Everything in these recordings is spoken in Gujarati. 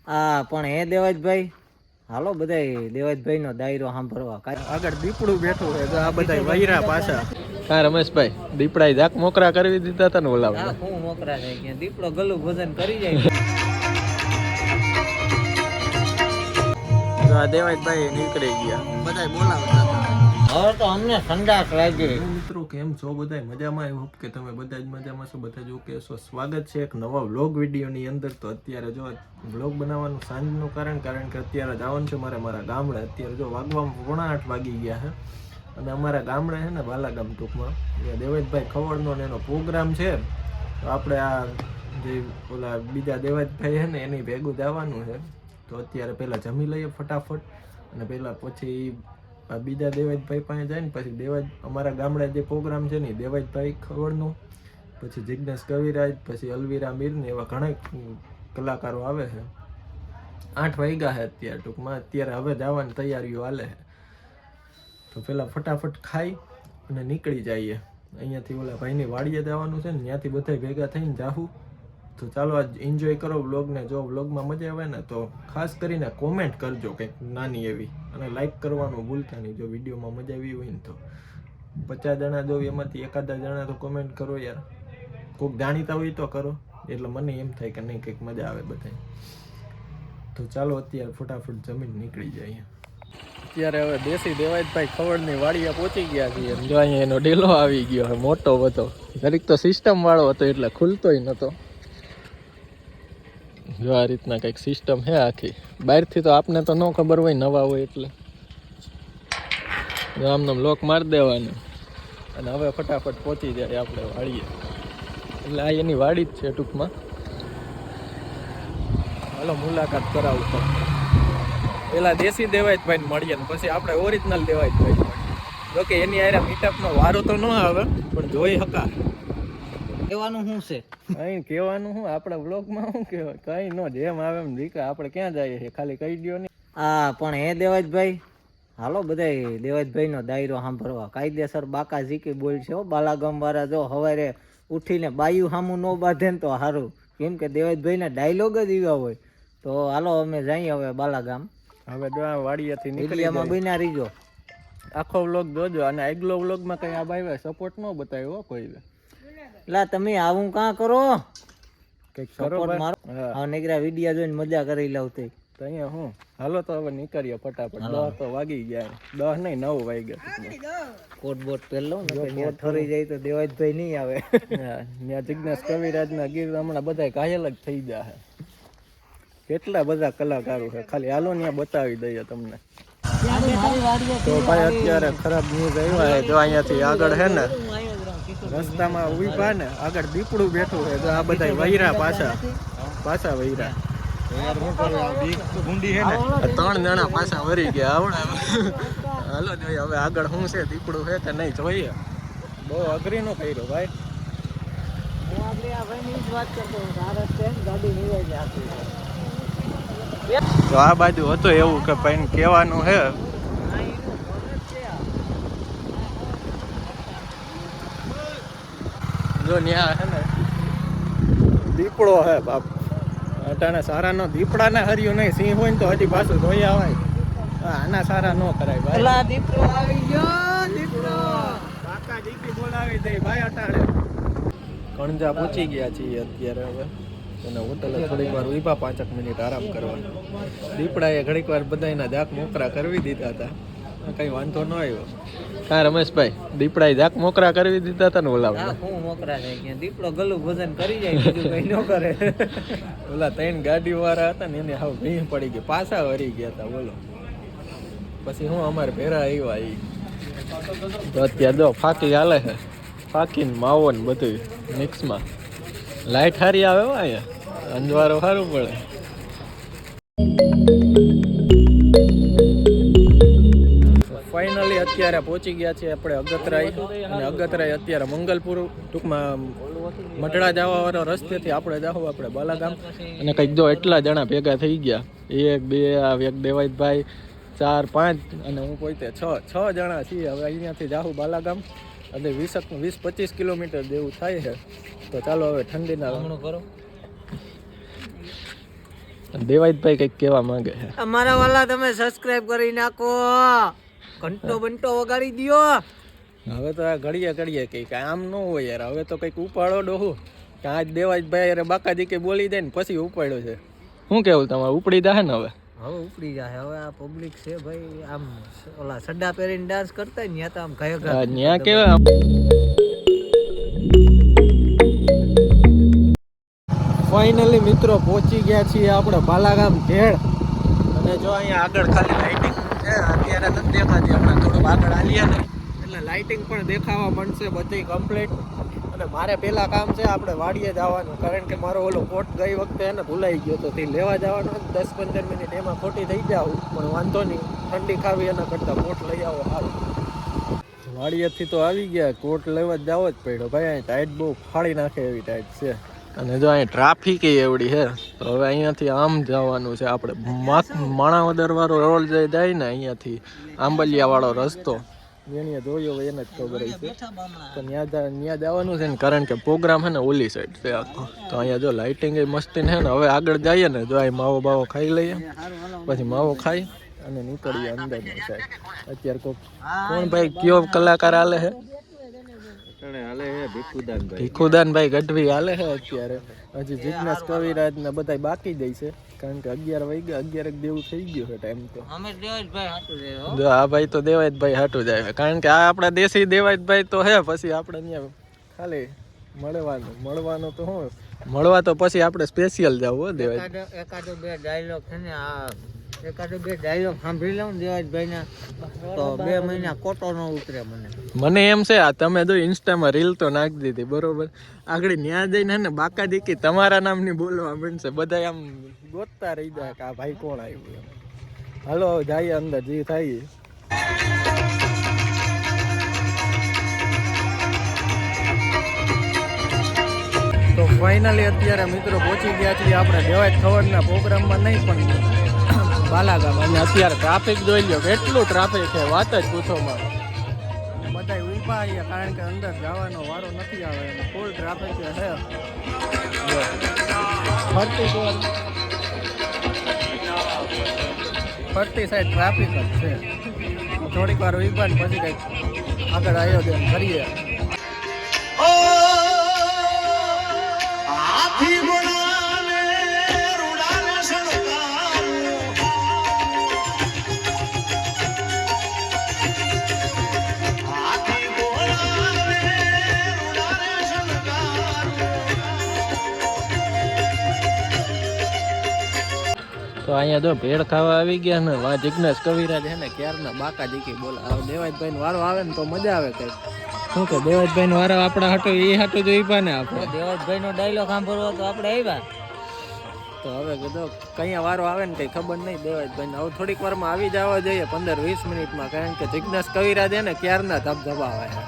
પણ હે દેવાજભાઈ, હાલો બધાય દેવાજભાઈ નો દાયરો સાંભળવા. આગળ દીપડું બેઠું છે, આ બધા વૈરા પાછા. હા રમેશભાઈ, દીપડાએ જાક મોકરા કરી દીધા હતા ને ઓલા. હું મોકરા થઈ ગયા, દીપડો ગલું ભોજન કરી જાય. આ દેવાજભાઈ નીકળી ગયા, બધાય બોલાવતા હતા. હવે તો અમને સંડાસ લાગી. મિત્રો કેમ છો બધા? મજામાં? આઈ હોપ કે તમે બધા જ મજામાં છો, બધા જ ઓકે છો. સ્વાગત છે એક નવા વ્લોગ વિડીયોની અંદર. તો અત્યારે જો વ્લોગ બનાવવાનું સાંજનું કારણ કે અત્યારે જવાનું છે મારા ગામડે. અત્યારે જો વાગવામાં 7:45 વાગી ગયા છે અને અમારા ગામડે છે ને બાલાગામ ટૂંકમાં દેવાજભાઈ ખવડનો ને એનો પ્રોગ્રામ છે. તો આપણે આ જે ઓલા બીજા દેવાજભાઈ છે ને એની ભેગું જવાનું છે. તો અત્યારે પહેલાં જમી લઈએ ફટાફટ અને પછી બીજા દેવાજભાઈ પાસે જાય ને પછી અમારા ગામડે જે પ્રોગ્રામ છે ને દેવાજભાઈ ખવડનું, પછી જિજ્ઞેશ કવિરાજ, પછી અલવીરા મીર ને એવા ઘણા કલાકારો આવે છે. 8 વાગ્યા છે અત્યારે ટૂંકમાં. અત્યારે હવે જવાની તૈયારીઓ હાલે છે. તો પહેલાં ફટાફટ ખાઈ અને નીકળી જઈએ. અહીંયાથી ઓલા ભાઈની વાડીએ જવાનું છે ને, ત્યાંથી બધા ભેગા થઈને જાહું. તો ચાલો આજ એન્જોય કરો વ્લોગને. જો વ્લોગમાં મજા આવે ને તો ખાસ કરીને કોમેન્ટ કરજો કંઈક નાની એવી, અને લાઈક કરવાનું ભૂલતા નહીં જો વિડીયોમાં મજા આવી હોય ને. તો 50 જણા જો એમાંથી એકાદા જણા તો કોમેન્ટ કરો યાર. કોઈક જાણીતા હોય તો કરો, એટલે મને એમ થાય કે નહીં કંઈક મજા આવે બધાય. તો ચાલો અત્યારે ફટાફટ જમીન નીકળી જાય. અત્યારે હવે દેશી દેવાજભાઈ ખવડની વાડીએ પહોંચી ગયા છીએ. જો અહીંયા એનો ડેલો આવી ગયો મોટો બધો. દરેક તો સિસ્ટમ વાળો હતો એટલે ખુલતોય નહોતો. જો આ રીતના કંઈક સિસ્ટમ છે આખી. બહારથી તો આપને તો ન ખબર હોય, નવા હોય એટલે. જો આમને લોક મારી દેવાનું અને હવે ફટાફટ પહોંચી જાય આપણે વાડીએ. એટલે આ એની વાડી જ છે ટૂંકમાં. હાલો મુલાકાત કરાવું તો. પેલા દેશી દેવાજભાઈને મળીએ ને પછી આપણે ઓરિજિનલ દેવાજભાઈ મળીએ. જોકે એની આરે મીટઅપનો વારો તો ન આવે પણ જોઈ શકા. કહેવાનું શું છે? કઈ કહેવાનું શું, આપણે વ્લોગમાં શું કહેવાય? કઈ ન, જેમ આવે એમ દીકા. આપણે ક્યાં જઈએ છીએ ખાલી કહી દો ને. પણ હે દેવાજભાઈ, હાલો બધાય દેવાજભાઈ નો દાયરો સાંભળવા. કાયદેસર બાકા ઝીકી બોલ છે હો. બાલાગામ વાળા જો સવારે ઉઠીને બાયું સામું ન બાંધે ને તો સારું, કેમ કે દેવાજભાઈ ના ડાયલોગ જ એવા હોય. તો હાલો અમે જઈએ હવે બાલાગામ. હવે જો આ વાડીયાથી નીકળીમાં બિના રહીજો. આખો વ્લોગ જોજો. અને આગલો વ્લોગમાં કઈ આ ભાઈ સપોર્ટ ન બતાવ્યો કોઈ. લા તમે આવું કાં કરો? કઈક સપોર્ટ મારો. હા નીકળ્યા વિડિયા જોઈને મજા કરી લાવતી. તો અહીંયા હું હાલો તો હવે નીકળીએ ફટાફટ. 10 તો વાગી ગયા. 10 નહીં 9 વાગ્યા. કોટ બોટ પહેરલો ને ઠરી જાય તો દેવાજભાઈ નહીં આવે. ત્યાં જિજ્ઞેશ કવિરાજના ગીત હમણાં બધા ઘાયલ જ થઈ ગયા છે. કેટલા બધા કલાકારો છે, ખાલી હાલો ત્યાં બતાવી દઈએ તમને. તો ભાઈ અત્યારે ખરાબ ન્યૂઝ આવ્યા છે. જો અહીંયાથી આગળ છે ને રસ્તામાં ઉભા ને આગળ દીપડું બેઠું છે. તો આ બધા વૈરા પાછા વૈરા. 3 જણા પાછા વરી ગયા આવડે. હાલો જોઈએ હવે આગળ શું છે, દીપડું છે કે નહીં જોઈએ. બહુ અઘરી નો કર્યો ભાઈ. તો આ બાજુ હતું એવું કે ભાઈ કહેવાનું છે. જો ન્યા છે ને દીપડો હે બાપ. અટાણે સારા નો દીપડાને હર્યું નહીં. સિંહ હોય ને તો હજી પાછું જોઈ આવાય. આના સારા ન કરાય ભાઈ. દીપડો આવી ગયો. દીપડો કાકા દીકરી બોલાવી દે ભાઈ. અટાણે કણજા પહોંચી ગયા છીએ અત્યારે. હવે અને હોટલે થોડીક વાર ઉભા 5 મિનિટ આરામ કરવા. દીપડાએ ઘડીક વાર બધાના જાક મોકરા કરવી દીધા હતા. કઈ વાંધો ન આવ્યો. હા રમેશભાઈ, દીપડાએ જાક મોકરા કરવી દીધા હતા ને ઓલા. હું મોકરા થઈ ગયા, દીપડો ગલું ભોજન કરી જાય, બીજું કઈ ન કરે. ઓલા 3 ગાડી વાળા હતા ને એને હાવ ભીં પડી ગઈ, પાછા વરી ગયા હતા. બોલો પછી હું અમારે ભેરા આવ્યા. તો અત્યારે જો ફાકી હાલે છે. ફાકી ને માવો ને બધું મિક્સમાં. લાઈટ સારી આવે હો અહીંયા, અંજવારો સારું પડે. ફાઇનલી અત્યારે પહોંચી ગયા છીએ આપણે અગતરાઈ. અને અગતરાઈ અત્યારે મંગલપુર ટૂંકમાં મઢડા જવાવાળો રસ્તેથી આપણે જાવ આપણે બાલાગામ. અને કંઈક જો એટલા જણા ભેગા થઈ ગયા. 1 2 એક દેવાજભાઈ 4 5 અને હું પોતે 6 જણા છીએ. હવે અહીંયાથી જાઉં બાલાગામ. એટલે 20-25 કિલોમીટર જેવું થાય છે. તો ચાલો હવે ઠંડીના કરો. દેવાયતભાઈ કંઈક કહેવા માંગે છે. અમારા વાલા તમે સબસ્ક્રાઇબ કરી નાખો, ઘંટો બંટો વગાડી દ્યો. હવે તો આ ઘડીએ કંઈક આમ ન હોય યાર. હવે તો કંઈક ઉપાડો ડોહું કે આજ દેવાયતભાઈ અરે બાકાજી કે બોલી દે ને પછી ઉપાડ્યો છે. શું કેવું તમારે ઉપડી જાય ને હવે? હવે ઉપડી જાય. હવે આ પબ્લિક છે ભાઈ, આમ ઓલા સડા પહેરીને ડાન્સ કરતા ને ત્યાં તો આમ ઘાય ન્યા કેવા ફાઇનલી મિત્રો પહોંચી ગયા છીએ આપણે બાલાગામ ઢેળ. અને જો અહીંયા આગળ ખાલી લાઇટિંગ છે, અત્યારે નથી દેખાતી. હમણાં થોડુંક આગળ આવીએ ને એટલે લાઇટિંગ પણ દેખાવા માંડશે બધી કમ્પ્લીટ. અને મારે પહેલા કામ છે આપણે વાડીએ જવાનું, કારણ કે મારો ઓલો કોટ ગઈ વખતે એને ભૂલાઈ ગયો તો તે લેવા જવાનો 10-15 મિનિટ એમાં ખોટી થઈ જાવ, પણ વાંધો નહીં, ઠંડી ખાવી એના કરતાં કોટ લઈ આવો સારું. વાડીએથી તો આવી ગયા, કોટ લેવા જ જવો જ પડ્યો ભાઈ. અહીં ટાઈટ બહુ ફાડી નાખે એવી ટાઈટ છે. અને જો અહીં ટ્રાફિક એવડી છે તો હવે અહીંયાથી આમ જવાનું છે આપણે. માણાવદર વાળો રોડ જાય ને અહીંયાથી આંબલિયા વાળો રસ્તો જેને જોયો હોય એને જ ખબર છે. તો ત્યાં જવાનું છે ને, કારણ કે પ્રોગ્રામ છે ને ઓલી સાઈડ છે આખો. તો અહીંયા જો લાઇટિંગ એ મસ્તી છે ને. હવે આગળ જઈએ ને, જો અહીં માવો બાવો ખાઈ લઈએ, પછી માવો ખાઈ અને નીકળીએ અંદરની સાઈડ. અત્યારે કોણ ભાઈ કયો કલાકાર હાલે છે? ભીખુદાનભાઈ ગઢવી હાલે છે અત્યારે. હજી જિજ્ઞેશ કવિરાજ ને બધા બાકી જાય છે, કારણ કે 11 વાગ્યા, 11 જેવું થઈ ગયું છે ટાઈમ. તો જો આ ભાઈ તો દેવાયતભાઈ હાટું જાય, કારણ કે આ આપણા દેશી દેવાયતભાઈ તો હે. પછી આપણે ત્યાં ખાલી મળવાનું તો શું મળવા, તો પછી આપણે સ્પેશિયલ જવું હો દેવાય. એકાદો બે ડાયલોગ છે ને, એકાદો બે ડાયલોગ સાંભળી લઉં દેવાયતભાઈ ના, તો 2 મહિના કોટો ન ઉતરે મને એમ છે. આ તમે જો ઇન્સ્ટામાં રીલ તો નાખી દીધી બરોબર, આગળ ન્યા જઈને ને બાકા દીકી તમારા નામની બોલવા માંડશે, બધા આમ ગોતતા રહી જાય કે આ ભાઈ કોણ આવ્યું. હાલો જઈએ અંદર, જે થાય. તો ફાઇનલી અત્યારે મિત્રો પહોંચી ગયા છીએ આપણે દેવાયત ખવડના પ્રોગ્રામમાં, નહીં પણ બાલાગામ. અને અત્યારે ટ્રાફિક જોઈ લો, કેટલું ટ્રાફિક છે, વાત જ પૂછોમાં. બધા ઊભા અહીંયા, કારણ કે અંદર જવાનો વારો નથી આવે, ફૂલ ટ્રાફિક છે. ફરતી સાઈડ ટ્રાફિક જ છે. થોડીક વાર ઊભા ને પછી કંઈક આગળ આયોજન કરીએ. તો અહીંયા જો ભેળ ખાવા આવી ગયા ને, વા જિજ્ઞેશ કવિરાજ હે ને ક્યારના બાકા જીકી બોલા. દેવાયતભાઈ નો વારો આવે ને તો મજા આવે કઈ. શું કે દેવાયતભાઈ નો વારો આપણા હાટો એ હાટો જોઈ ને આપણે દેવાયતભાઈ નો ડાયલોગ સાંભળવો તો આપણે આવ્યા. તો હવે કીધું કઈ વારો આવે ને કઈ ખબર નહીં દેવાયતભાઈ. હવે થોડીક વારમાં આવી જવા જોઈએ, 15-20 મિનિટમાં, કારણ કે જિજ્ઞેશ કવિરાજ હે ને ક્યારના ધબધબાવે છે.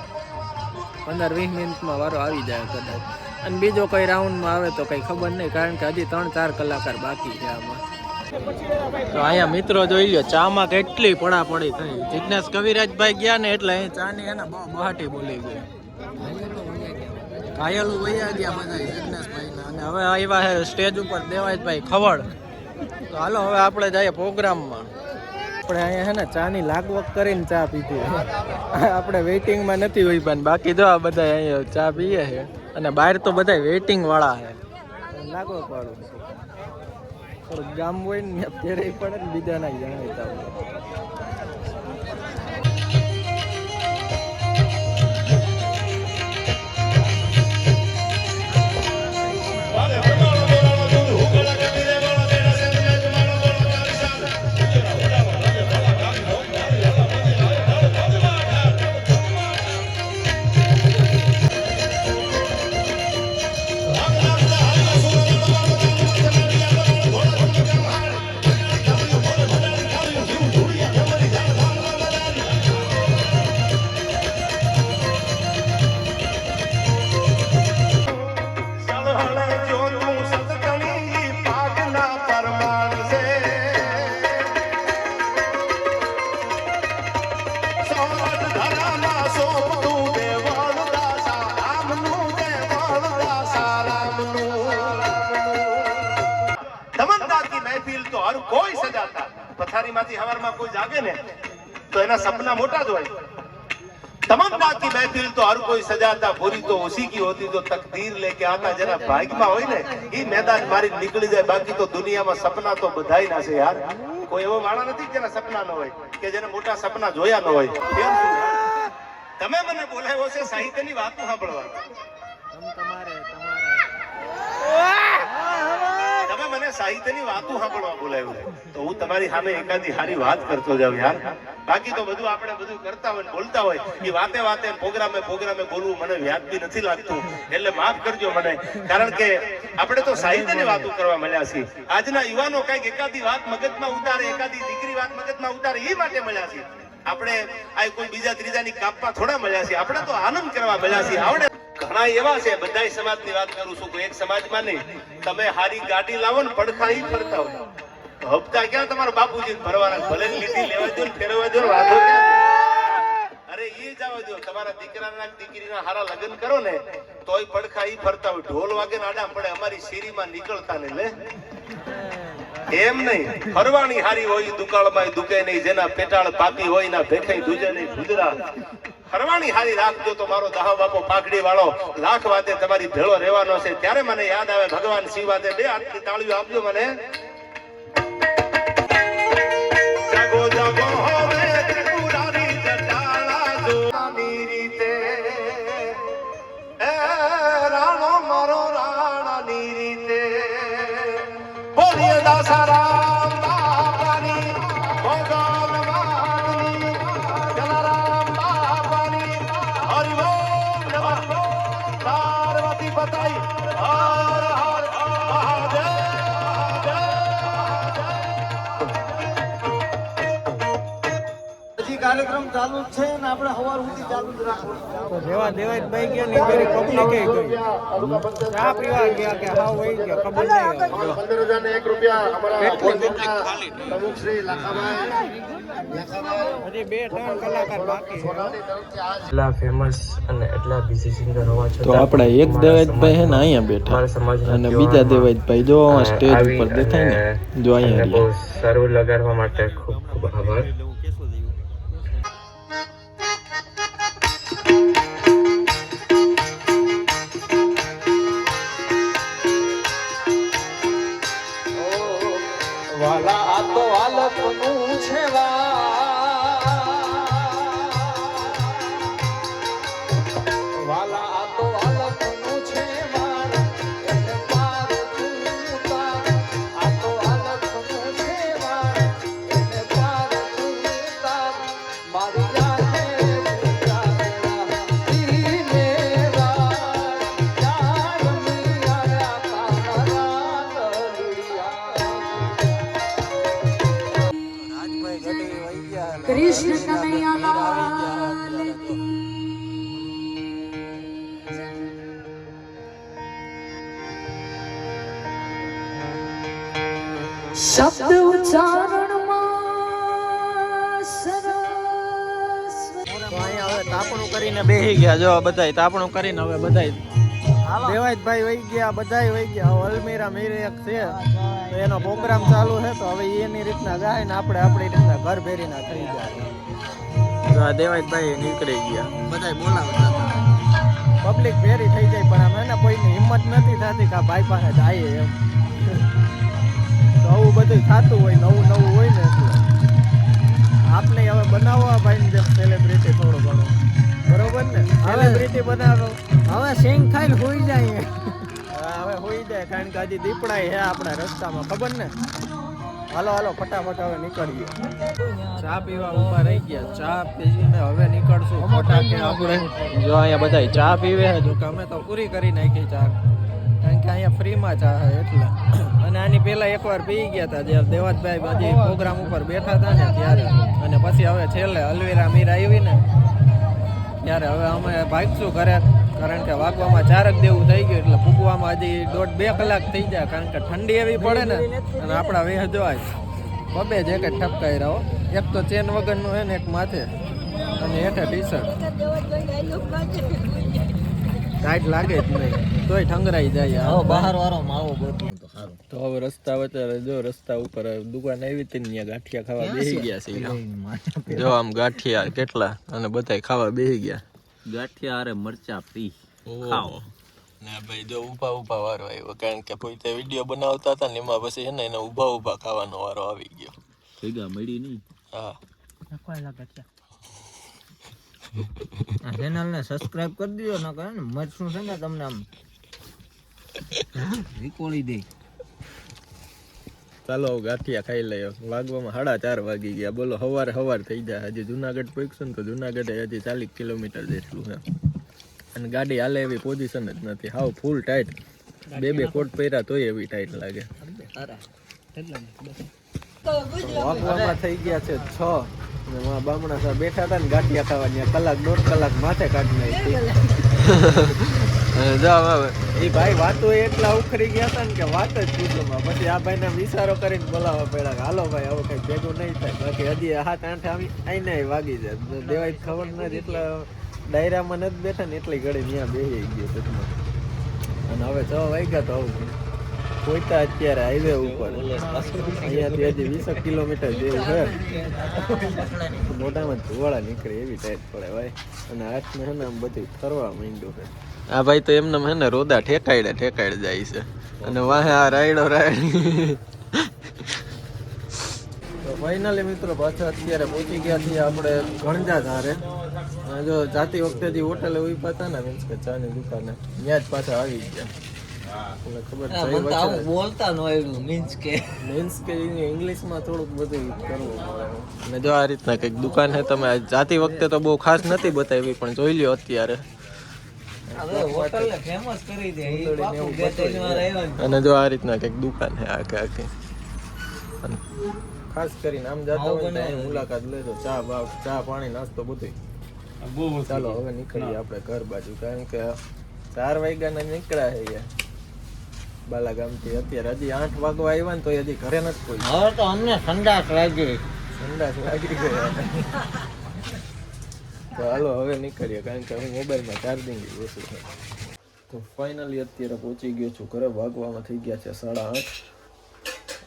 15-20 મિનિટમાં વારો આવી જાય કદાચ. અને બીજો કઈ રાઉન્ડમાં આવે તો કઈ ખબર નહીં, કારણ કે હજી 3-4 કલાકાર બાકી છે આમાં. તો અહીંયા મિત્રો જોઈ લો, ચામાં કેટલી પડાપડી થઈ. જિજ્ઞેશ કવિરાજભાઈ ગયા ને એટલે અહીં ચાની હે ને બહુ બહાટી બોલી ગઈ. ઘાયલું વૈયા ગયા બધા જિજ્ઞેશભાઈ. અને હવે આવ્યા છે સ્ટેજ ઉપર દેવાયતભાઈ ખવડ. તો હાલો હવે આપણે જઈએ પ્રોગ્રામમાં. આપણે અહીંયા છે ને ચાની લાગવગ કરીને ચા પીધી. આપણે વેઇટિંગમાં નથી હોય, પણ બાકી જો આ બધા અહીંયા ચા પીએ છે. અને બહાર તો બધા વેઇટિંગ વાળા છે, લાગવગ વાળું. ગામ હોય ને ફેરે પડે ને, બીજા ના જાણીતા હોય. હર કોઈ સજાતા. પથારીમાંથી હવારમાં કોઈ જાગે ને તો એના સપના મોટા જ હોય. तमाम रात की महफिल तो हर कोई सजाता, बुरी तो उसी की होती जो तकदीर लेके आता. जेना भाग्यમાં હોય ને ઈ મેદાન મારી નીકળી જાય. બાકી તો દુનિયામાં સપના તો બધાય ના છે યાર. કોઈ એવો માણસ નથી જેના સપના ન હોય, કે જેને મોટા સપના જોયા ન હોય. તમે મને બોલાવ્યો છે સાહિત્યની વાતો સાંભળવા. તમે મને સાહિત્યની વાતો સાંભળવા બોલાવ્યો છે, તો હું તમારી સામે એકાદી સારી વાત કરતો જાઉં યાર. બાકી તો બધું આપણે બધું કરતા હોય બોલતા હોય એ વાતે વાતે પ્રોગ્રામે બોલવું મને વ્યાજબી નથી લાગતું. એટલે માફ કરજો મને, કારણ કે આપણે તો સાહિત્યની વાતો કરવા મળ્યા છીએ. આજના યુવાનો કઈક એકાદી વાત મગજમાં ઉતારે, એકાદી દીકરી વાત મગજમાં ઉતારે એ માટે મળ્યા છીએ. આપણે આ કોઈ બીજા ત્રીજાની કાપમાં થોડા મળ્યા છીએ. આપણે તો આનંદ કરવા મળ્યા છીએ. આવડે ઘણા એવા છે, બધા સમાજની વાત કરું છું, કોઈ એક સમાજમાં નહીં. તમે હારી ગાડી લાવો ને પડખા ઈ ફરતા હોય. હપ્તા ક્યાં તમારા બાપુજી ભરવાના? ભલે લીધી લેવા દો ને ફેરવા દો ને વાંધો ક્યાં? અરે ઈ જવા દો. તમારા દીકરાના દીકરીના હારા લગ્ન કરો ને તોય પડખા ઈ ફરતા હોય. ઢોલ વાગે ને આડા પડે. અમારી શેરીમાં નીકળતા ને લે એમ નહીં. ફરવાની હારી હોય દુકાળમાં દુકે નહીં. જેના પેટાળ પાપી હોય ના ભેખાઈ દુજે નહીં ભૂદરા. ફરવાની હારી રાખજો તો મારો દાહ બાપો પાકડી વાળો લાખ વાતે તમારી ભેળો રહેવાનો છે. ત્યારે મને યાદ આવે ભગવાન શિવ વાતે. બે હાથની તાળીઓ આપજો મને. જાગો જાગો હવે ત્રિપુરારી જટાળા જોવાની રીતે, એ રાણો મારો રાણાની રીતે. બોલીએ દાસારામ બાપાની ભગવાનની, જલારામ બાપાની હરિ બોલ નમઃ પાર્વતી પતાઈ હર હર મહાદેવ. કાર્યક્રમ ચાલુ જ છે ને આપણે સવાર સુધી ચાલુ જ રાખવું. તો જેવા દેવાયતભાઈ ગયા ને પેલી પબ્લિક ગઈ ચા પીવા ગયા કે હાવ વહી ગયા ખબર નહીં. 15,001 રૂપિયા અમારા પ્રમુખ શ્રી લાખાભાઈ હજી 2-3 કલાકાર બાકી છે. એટલા ફેમસ અને એટલા બિઝી સિંગર હોવા છતાં તો આપણા એક દેવાયતભાઈ છે ને અહીંયા બેઠા, મારા સમાજના અને બીજા દેવાયતભાઈ જો સ્ટેજ ઉપર દેખાય ને, જો અહીંયા બહુ રહ્યા. સારું લગાડવા માટે ખૂબ ખૂબ આભાર. વાલા આ તો હાલતનું છે વાલા આ તો હાલતનું છે વાળ એને પાર તુંતા. આ તો હાલતનું છે વાળ એને પાર તુંતા. મારી યાદે ભૂલા ઈ મેરા યાર મિયા તારા તલિયા. कृष्ण कन्हैया लाल की शब्द उच्चारण में सरस. તો અહીંયા હવે તાપણું કરીને બેસી ગયા. જો બધાય તાપણું કરીને હવે બધાય દેવાયતભાઈ વહી ગયા, બધાય વહી ગયા. હવે અલમીરા મીર એક છે તો એનો પ્રોગ્રામ ચાલુ છે, તો હવે એની રીતના ગાય ને આપણે આપણી રીતના ઘર ભેરીના થઈ જાય. તો આ દેવાયતભાઈ નીકળી ગયા, બધાય બોલાવતા. પબ્લિક ભેરી થઈ જાય પણ આમ એને કોઈની હિંમત નથી થતી કે આ ભાઈ પાસે જાય એમ. તો આવું બધું થતું હોય, નવું નવું હોય ને એટલે આપણે હવે બનાવવા ભાઈ જેમ સેલિબ્રિટી થોડું ઘણું બરોબર ને. સેલિબ્રિટી બનાવો હવે સિંગ ખાઈને હોઈ જાય. હવે હોઈ જાય કારણ કે હજી દીપડાય છે આપણા રસ્તામાં, ખબર ને. હાલો હાલો ફટાફટ હવે નીકળીએ. ચા પીવા ઊભા રહી ગયા. ચા પીને હવે નીકળશું ફટાકે આપણે. જો અહીંયા બધા ચા પીવે છે, જો કે અમે તો પૂરી કરી નાખી ચા, કારણ કે અહીંયા ફ્રીમાં ચા છે એટલે. અને આની પહેલા એકવાર પી ગયા હતા જ્યારે દેવાતભાઈ બધી પ્રોગ્રામ ઉપર બેઠા હતા ને ત્યારે. અને પછી હવે છેલ્લે અલવીરા મીર આવી ને ત્યારે હવે અમે ભાગશું ઘરે, કારણ કે વાગવામાં 4 દેવું થઈ ગયું એટલે ફૂગવામાં હજી 1.5-2 કલાક થઈ જાય, કારણ કે ઠંડી એવી પડે ને. અને આપણા વેહ જોવાય 2 જેકેટ ઠપકાઈ રહ્યો, એક તો ચેન વગરનું છે ને એક માથે, અને હેઠે ટી-શર્ટ ટાઈટ લાગે જ નહીં તોય ઠંગરાઈ જાય. બહાર વાળો માવો બધું તો સારું તો હવે રસ્તા વચ્ચે જો રસ્તા ઉપર દુકાન આવી હતી ને ત્યાં ગાંઠિયા ખાવા બેસી ગયા છે જો આમ ગાંઠિયા કેટલા અને બધાય ખાવા બેસી ગયા ગાંઠિયા અરે મરચા પી ખાઓ ને ભાઈ જો ઊભા વારો આવ્યો કારણ કે પોતે વિડીયો બનાવતા હતા ને એમાં પછી છે ને એને ઊભા ખાવાનો વારો આવી ગયો ભેગા મળી નહીં હા આ ચેનલને સબસ્ક્રાઇબ કરી દીધો ન કરે ને મરચું છે ને તમને આમ વિકોળી દે ચાલો ગાંઠિયા ખાઈ લઈએ વાગવામાં 4:30 વાગી ગયા બોલો હવાર થઈ જાય હજી જુનાગઢ પહોંચશું ને તો જુનાગઢ હજી 40 કિલોમીટર જેટલું છે અને ગાડી હાલે એવી પોઝિશન જ નથી હાવ ફૂલ ટાઈટ બે કોટ પહેર્યા તોય એવી ટાઈટ લાગે વાગવામાં થઈ ગયા છે 6 ને માં બામણા સાહેબ બેઠા હતા ને ગાંઠિયા ખાવાની 1.5 કલાક માથે કાઢી નાખી એ ભાઈ વાતો એટલા ઉખડી ગયા હતા ને કે વાત જ પૂછોમાં પછી આ ભાઈને વિચારો કરીને બોલાવવા પડ્યા કે હાલો ભાઈ હવે કઈ ભેગું નહીં થાય બાકી હજી 7-8 આઈને વાગી જાય દેવાય ખબર નથી એટલા ડાયરામાં નથી બેઠા ને એટલી ઘડી ત્યાં બેસી ગયો ટૂંકમાં અને હવે 6 વાગ્યા તો આવું પહોંચ્યા અત્યારે હાઈવે ઉપર અહીંયાથી હજી 20 કિલોમીટર જેવું છે મોઢામાં ધુવાળા નીકળે એવી ટાઈટ પડે ભાઈ અને હાથને છે ને આમ બધું ફરવા માંડ્યું છે આ ભાઈ તો એમને હે ને રોદા ઠેકાડે જાય છે અને વાહે આ રાયડો તો ફાઇનલી મિત્રો પાછા અત્યારે પહોંચી ગયા છીએ આપણે ગણજા ધારે જો જાતી વખતે જે હોટલે ઉભા હતા ને મીન્સ કે ચાની દુકાને ત્યાં જ પાછા આવી ગયા ખબર બોલતા નો આવ્યું મીન્સ કે ઇંગ્લિશમાં થોડુંક બધું કરવું પડે અને જો આ રીતના કંઈક દુકાન છે તમે જાતી વખતે તો બહુ ખાસ નથી બતાવી પણ જોઈ લ્યો અત્યારે અને જો આ રીતના કંઈક દુકાન છે આખી ખાસ કરીને આમ જતા હોય ને મુલાકાત લેજો ચા પાણી નાસ્તો બધું ચાલો હવે નીકળીએ આપણે ઘર બાજુ કારણ કે 4 વાગ્યાના નીકળ્યા છે બાલાગામથી અત્યારે હજી 8 વાગવા આવ્યા ને તો હજી ઘરે નથી કોઈ હવે તો અમને સંડાસ લાગી ગયા તો હાલો હવે નીકળીએ કારણ કે હું મોબાઈલમાં ચાર્જિંગ ઓછું છે તો ફાઇનલી અત્યારે પહોંચી ગયો છું ઘરે વાગવામાં થઈ ગયા છે 8:30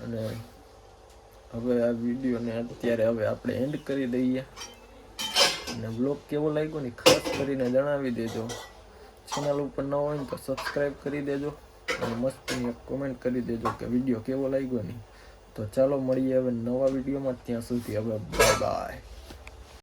અને હવે આ વિડીયોને અત્યારે હવે આપણે એન્ડ કરી દઈએ અને બ્લોગ કેવો લાગ્યો ને ખાસ કરીને જણાવી દેજો ચેનલ ઉપર ન હોય ને તો સબસ્ક્રાઈબ કરી દેજો અને મસ્તની એક કોમેન્ટ કરી દેજો કે વિડીયો કેવો લાગ્યો નહીં તો ચાલો મળીએ હવે નવા વિડીયોમાં ત્યાં સુધી હવે બાય બાય